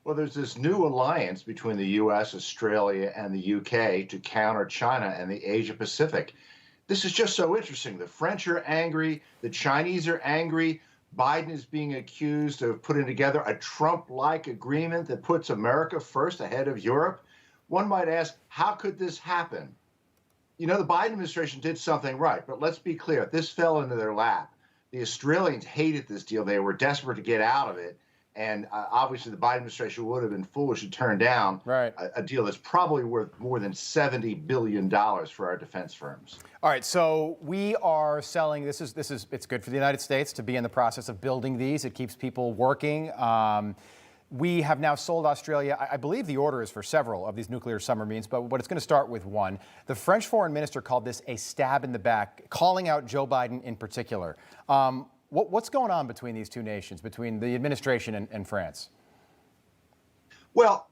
Well, there's this new alliance between the US, Australia, and the UK to counter China and the Asia Pacific. This is just so interesting. The French are angry, the Chinese are angry. Biden is being accused of putting together a Trump-like agreement that puts America first ahead of Europe. One might ask, how could this happen? You know, the Biden administration did something right, but let's be clear, this fell into their lap. The Australians hated this deal. They were desperate to get out of it. And obviously, the Biden administration would have been foolish to turn down a deal that's probably worth more than $70 billion for our defense firms. All right, so we are selling. It's good for the United States to be in the process of building these. It keeps people working. We have now sold Australia. I believe the order is for several of these nuclear submarines, but it's going to start with one. The French foreign minister called this a stab in the back, calling out Joe Biden in particular. What's going on between these two nations, between the administration and France? Well,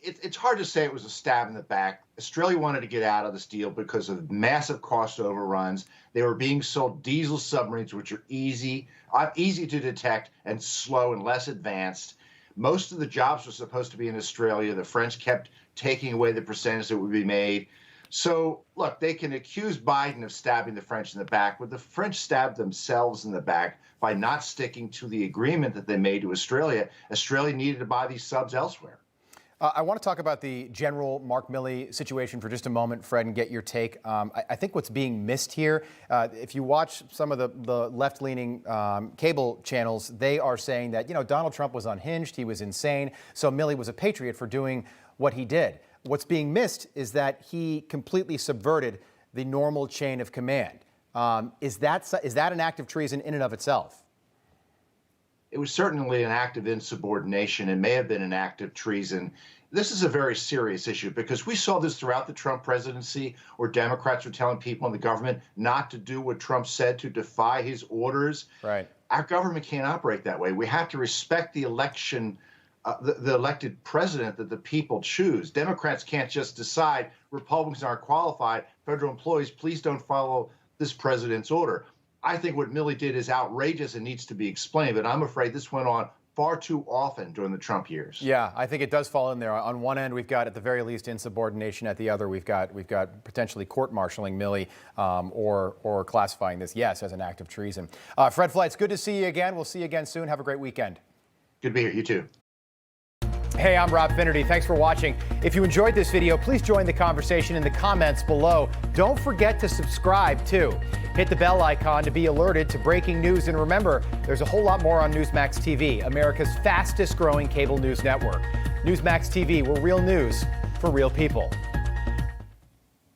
it's hard to say it was a stab in the back. Australia wanted to get out of this deal because of massive cost overruns. They were being sold diesel submarines, which are easy to detect and slow and less advanced. Most of the jobs were supposed to be in Australia. The French kept taking away the percentage that would be made. So, look, they can accuse Biden of stabbing the French in the back, but the French stabbed themselves in the back by not sticking to the agreement that they made to Australia. Australia needed to buy these subs elsewhere. I want to talk about the General Mark Milley situation for just a moment, Fred, and get your take. I think what's being missed here, if you watch some of the left-leaning cable channels, they are saying that, Donald Trump was unhinged, he was insane, so Milley was a patriot for doing what he did. What's being missed is that he completely subverted the normal chain of command. Is that an act of treason in and of itself? It was certainly an act of insubordination and may have been an act of treason. This is a very serious issue because we saw this throughout the Trump presidency, where Democrats were telling people in the government not to do what Trump said, to defy his orders. Right. Our government can't operate that way. We have to respect the election, the elected president that the people choose. Democrats can't just decide Republicans aren't qualified. Federal employees, please don't follow this president's order. I think what Milley did is outrageous and needs to be explained, but I'm afraid this went on far too often during the Trump years. Yeah, I think it does fall in there. On one end, we've got, at the very least, insubordination. At the other, we've got potentially court-martialing Milley or classifying this, yes, as an act of treason. Fred Fleitz, good to see you again. We'll see you again soon. Have a great weekend. Good to be here. You too. Hey, I'm Rob Finnerty. Thanks for watching. If you enjoyed this video, please join the conversation in the comments below. Don't forget to subscribe, too. Hit the bell icon to be alerted to breaking news. And remember, there's a whole lot more on Newsmax TV, America's fastest growing cable news network. Newsmax TV, we're real news for real people.